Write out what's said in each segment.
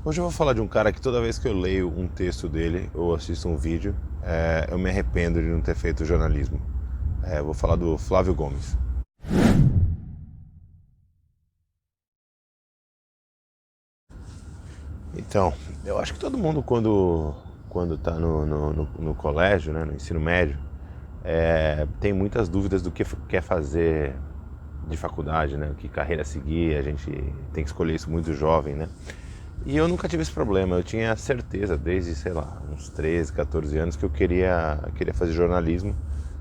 Hoje eu vou falar de um cara que toda vez que eu leio um texto dele ou assisto um vídeo, eu me arrependo de não ter feito jornalismo. Eu vou falar do Flávio Gomes. Então, eu acho que todo mundo quando está no colégio, né, no ensino médio, tem muitas dúvidas do que quer fazer de faculdade, né, que carreira seguir, a gente tem que escolher isso muito jovem, né? E eu nunca tive esse problema, eu tinha certeza desde, sei lá, uns 13, 14 anos que eu queria fazer jornalismo,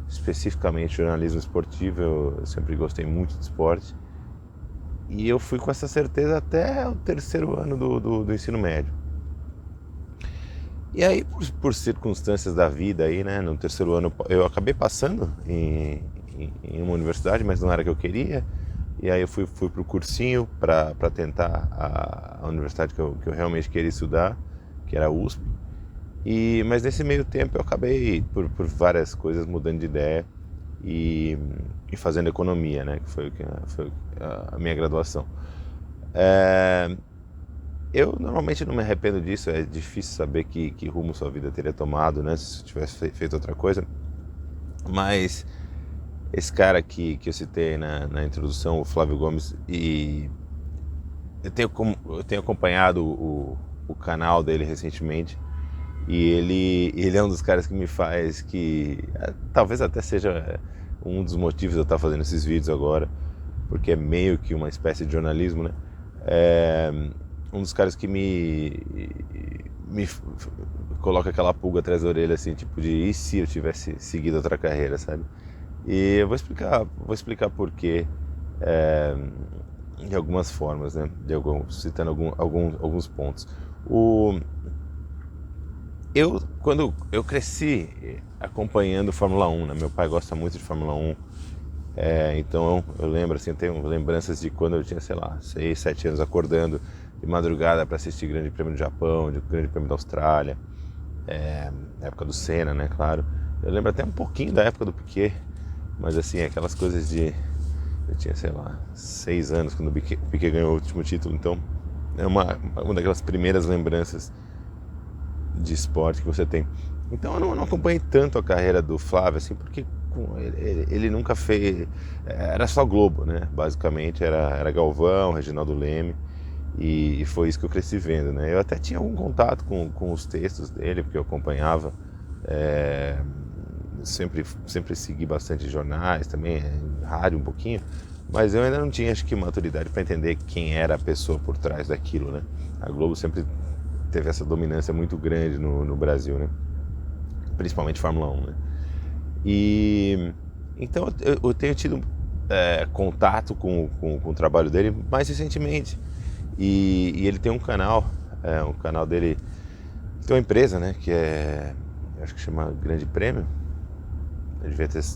especificamente jornalismo esportivo, eu sempre gostei muito de esporte. E eu fui com essa certeza até o terceiro ano do ensino médio. E aí, por circunstâncias da vida aí, né, no terceiro ano eu acabei passando em uma universidade, mas não era a que eu queria. E aí eu fui pro cursinho para tentar a universidade que eu realmente queria estudar, que era a USP. Mas nesse meio tempo eu acabei, por várias coisas, mudando de ideia e, e fazendo economia, né, que foi a minha graduação. É, eu normalmente não me arrependo disso, é difícil saber que rumo sua vida teria tomado, né, se eu tivesse feito outra coisa. Mas esse cara que eu citei na introdução, o Flávio Gomes, e eu tenho acompanhado o canal dele recentemente, e ele é um dos caras que me faz que talvez até seja um dos motivos de eu estar fazendo esses vídeos agora, porque é meio que uma espécie de jornalismo, né? É um dos caras que me coloca aquela pulga atrás da orelha, assim, tipo de e se eu tivesse seguido outra carreira, sabe? E eu vou explicar por quê, é, de algumas formas, né? Citando alguns pontos. O, quando eu cresci acompanhando Fórmula 1, né? Meu pai gosta muito de Fórmula 1, então eu lembro, assim, eu tenho lembranças de quando eu tinha, sei lá, 6, 7 anos acordando de madrugada para assistir Grande Prêmio do Japão, de Grande Prêmio da Austrália, na época do Senna, né, claro. Eu lembro até um pouquinho da época do Piquet, mas assim, aquelas coisas de... Eu tinha, sei lá, 6 anos quando o Piquet ganhou o último título, então é uma daquelas primeiras lembranças de esporte que você tem. Então eu não acompanhei tanto a carreira do Flávio, assim, porque ele nunca fez. Era só Globo, né? Basicamente era Galvão, Reginaldo Leme, e foi isso que eu cresci vendo, né? Eu até tinha algum contato com os textos dele, porque eu acompanhava. é, sempre segui bastante jornais, também rádio um pouquinho, mas eu ainda não tinha, acho que, maturidade para entender quem era a pessoa por trás daquilo, né? A Globo sempre teve essa dominância muito grande no Brasil, né? Principalmente Fórmula 1, né? E então eu tenho tido contato com o trabalho dele mais recentemente. E ele tem um canal, um canal dele, tem uma empresa, né? Que acho que chama Grande Prêmio. Eu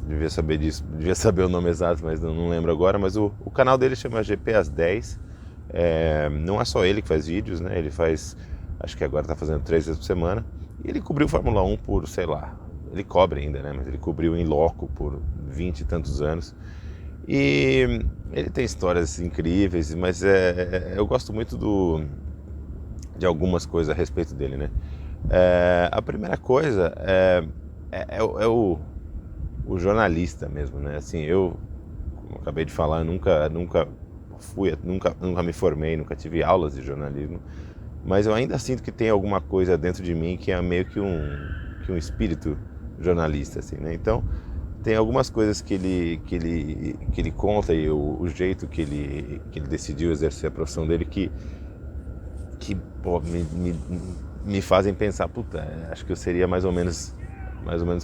devia saber disso, devia saber o nome exato, mas não lembro agora. Mas o canal dele chama GP às 10. Não é só ele que faz vídeos, né? Ele faz, acho que agora está fazendo 3 vezes por semana. E ele cobriu Fórmula 1 por, sei lá, ele cobre ainda, né? Mas ele cobriu em loco por 20 e tantos anos. E ele tem histórias incríveis, mas eu gosto muito de algumas coisas a respeito dele, né? A primeira coisa é o jornalista mesmo, né? Assim, como eu acabei de falar, nunca me formei, nunca tive aulas de jornalismo, mas eu ainda sinto que tem alguma coisa dentro de mim que é meio que um espírito jornalista, assim, né? Então, tem algumas coisas que ele conta e o jeito que ele decidiu exercer a profissão dele que pô, me fazem pensar, puta, acho que eu seria mais ou menos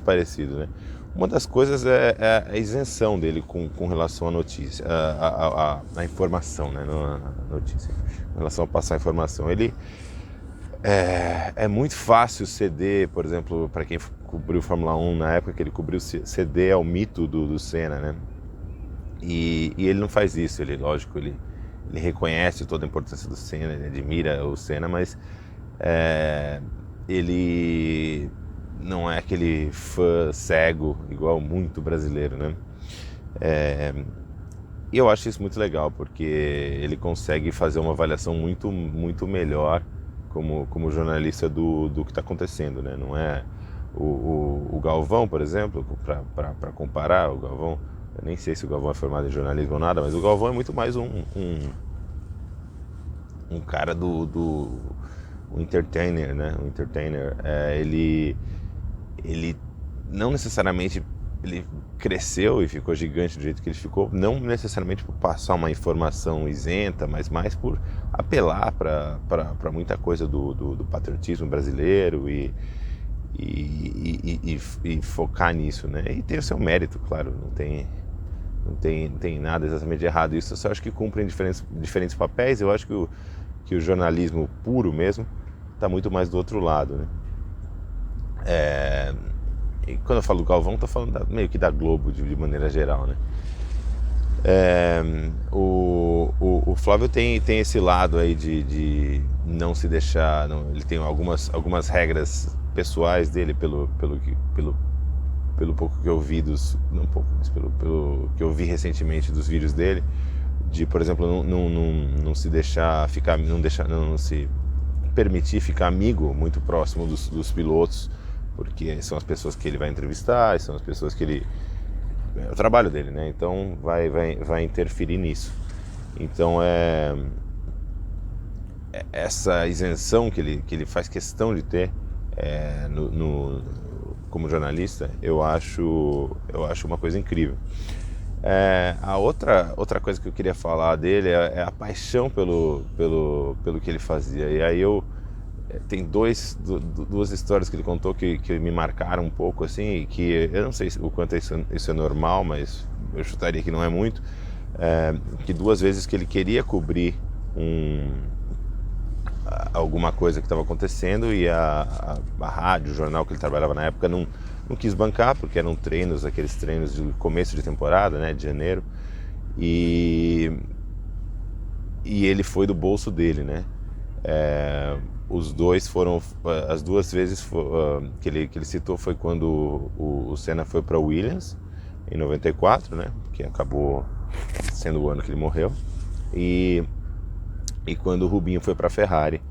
parecido, né? Uma das coisas é a isenção dele com relação à notícia, à informação, né? Não à notícia, com relação a passar a informação. Ele é muito fácil ceder, por exemplo, para quem cobriu Fórmula 1 na época que ele cobriu, ceder ao mito do Senna, né? E ele não faz isso, lógico, ele reconhece toda a importância do Senna, ele admira o Senna, mas ele não é aquele fã cego igual muito brasileiro, né? E eu acho isso muito legal, porque ele consegue fazer uma avaliação muito, muito melhor como jornalista do que está acontecendo, né? Não é o Galvão, por exemplo, para comparar, o Galvão, eu nem sei se o Galvão é formado em jornalismo ou nada, mas o Galvão é muito mais um cara um entertainer, né? Um entertainer. Ele não necessariamente ele cresceu e ficou gigante do jeito que ele ficou, não necessariamente por passar uma informação isenta, mas mais por apelar para muita coisa do patriotismo brasileiro e focar nisso, né? E tem o seu mérito, claro, não tem nada exatamente de errado. Isso eu só acho que cumprem diferentes papéis. Eu acho que o jornalismo puro mesmo está muito mais do outro lado, né? E quando eu falo do Galvão, estou falando meio que da Globo de maneira geral, né? O Flávio tem esse lado aí de não se deixar. Não, ele tem algumas regras pessoais dele, pelo pouco que eu vi não pouco, mas pelo que eu vi recentemente dos vídeos dele, de, por exemplo, não se deixar ficar, não se permitir ficar amigo muito próximo dos pilotos, porque são as pessoas que ele vai entrevistar, são as pessoas que ele... É o trabalho dele, né? Então vai interferir nisso. Então essa isenção que ele faz questão de ter como jornalista, eu acho uma coisa incrível. A outra coisa que eu queria falar dele é a paixão pelo que ele fazia. E aí tem duas histórias que ele contou que me marcaram um pouco, assim, que eu não sei o quanto isso é normal, mas eu chutaria que não é muito. Que 2 vezes que ele queria cobrir alguma coisa que estava acontecendo e a rádio, o jornal que ele trabalhava na época não quis bancar, porque eram aqueles treinos de começo de temporada, né, de janeiro, e ele foi do bolso dele, né? Os dois foram, as 2 vezes que ele citou foi quando o Senna foi para Williams em 94, né, que acabou sendo o ano que ele morreu, e quando o Rubinho foi para a Ferrari.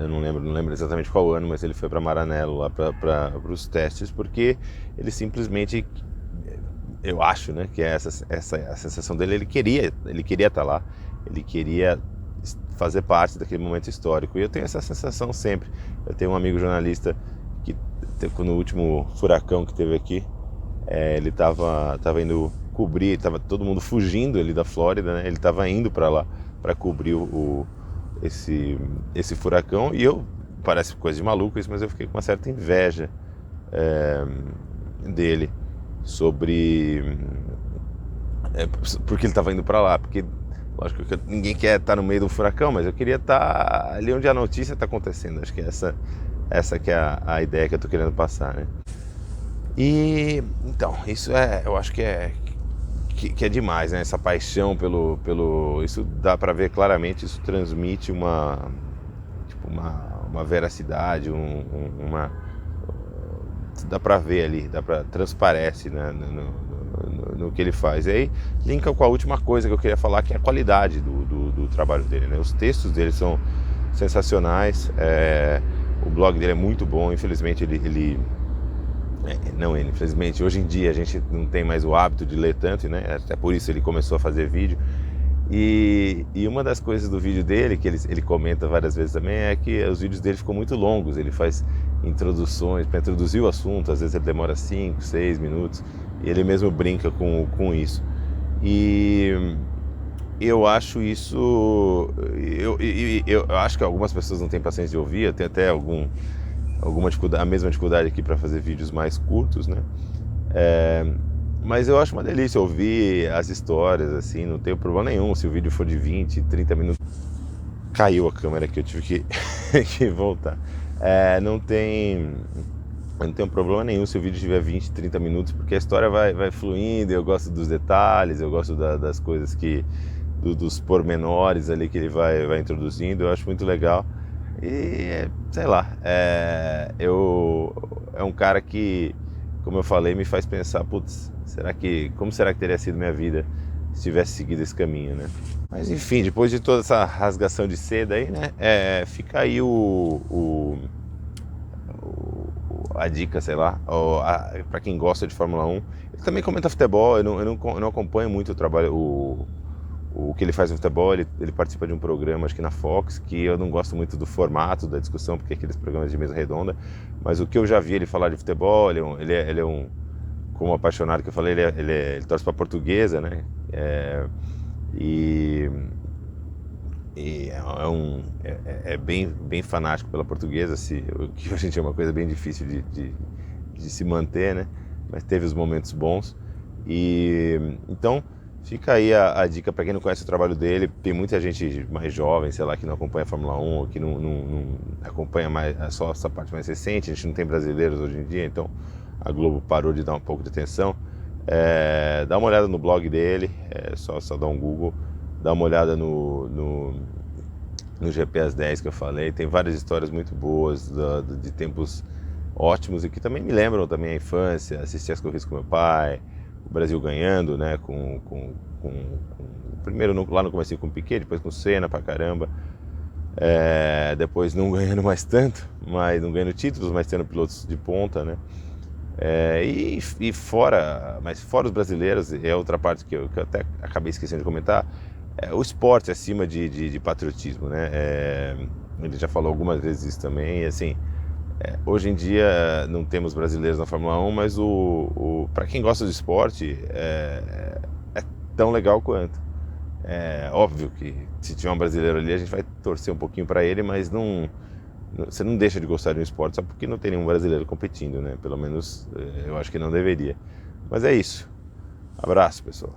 Eu não lembro exatamente qual ano, mas ele foi para Maranello lá para os testes, porque ele simplesmente, eu acho, né, que essa a sensação dele, ele queria estar lá, ele queria fazer parte daquele momento histórico, e eu tenho essa sensação sempre. Eu tenho um amigo jornalista que no último furacão que teve aqui, ele estava indo cobrir, estava todo mundo fugindo ali da Flórida, né? Ele estava indo para lá para cobrir esse furacão, e parece coisa de maluco isso, mas eu fiquei com uma certa inveja dele porque ele estava indo para lá, porque lógico que ninguém quer estar no meio do furacão, mas eu queria estar ali onde a notícia está acontecendo. Acho que essa que é a ideia que eu estou querendo passar, né? E então, isso eu acho que é demais, né? Essa paixão isso dá para ver claramente, isso transmite uma veracidade, dá para ver ali, transparece, né, no que ele faz. E aí linka com a última coisa que eu queria falar, que é a qualidade do trabalho dele, né? Os textos dele são sensacionais, o blog dele é muito bom. Infelizmente infelizmente, hoje em dia a gente não tem mais o hábito de ler tanto, né? Até por isso ele começou a fazer vídeo. E uma das coisas do vídeo dele, que ele comenta várias vezes também, é que os vídeos dele ficam muito longos. Ele faz introduções para introduzir o assunto, às vezes ele demora 5, 6 minutos, e ele mesmo brinca com isso. E eu acho isso... Eu acho que algumas pessoas não têm paciência de ouvir, eu tenho até alguma dificuldade, a mesma dificuldade aqui para fazer vídeos mais curtos, né? Mas eu acho uma delícia ouvir as histórias, assim, não tenho problema nenhum se o vídeo for de 20, 30 minutos. Caiu a câmera aqui, eu tive que voltar. Não tem problema nenhum se o vídeo tiver 20, 30 minutos, porque a história vai fluindo, eu gosto dos detalhes, eu gosto das coisas dos pormenores ali que ele vai introduzindo, eu acho muito legal. E, sei lá, é um cara que, como eu falei, me faz pensar, putz, como será que teria sido minha vida tivesse seguido esse caminho, né? Mas enfim, depois de toda essa rasgação de seda aí, né? Fica aí a dica, sei lá, para quem gosta de Fórmula 1. Ele também comenta futebol, eu não acompanho muito o trabalho, o que ele faz no futebol. Ele participa de um programa, acho que na Fox, que eu não gosto muito do formato da discussão, porque é aqueles programas de mesa redonda, mas o que eu já vi ele falar de futebol, ele é um, como apaixonado que eu falei, ele torce para a Portuguesa, né? E bem fanático pela Portuguesa, o que a gente é uma coisa bem difícil de se manter, né? Mas teve os momentos bons. E então fica aí a dica para quem não conhece o trabalho dele. Tem muita gente mais jovem, sei lá, que não acompanha a Fórmula 1, ou que não acompanha mais só essa parte mais recente. A gente não tem brasileiros hoje em dia, então a Globo parou de dar um pouco de atenção. Dá uma olhada no blog dele, só dar um Google, dá uma olhada no GP às 10 que eu falei. Tem várias histórias muito boas de tempos ótimos e que também me lembram também a infância. Assistir as corridas com meu pai, o Brasil ganhando, né, primeiro lá no começo com o Piquet, depois com o Senna pra caramba, depois não ganhando mais tanto, mas não ganhando títulos, mas tendo pilotos de ponta, né? Mas fora os brasileiros, é outra parte que eu até acabei esquecendo de comentar, o esporte acima de patriotismo, né? Ele já falou algumas vezes isso também, e assim, hoje em dia não temos brasileiros na Fórmula 1, mas para quem gosta de esporte, é tão legal quanto. É óbvio que se tiver um brasileiro ali, a gente vai torcer um pouquinho para ele, mas você não deixa de gostar de um esporte só porque não tem nenhum brasileiro competindo, né? Pelo menos eu acho que não deveria. Mas é isso. Abraço, pessoal.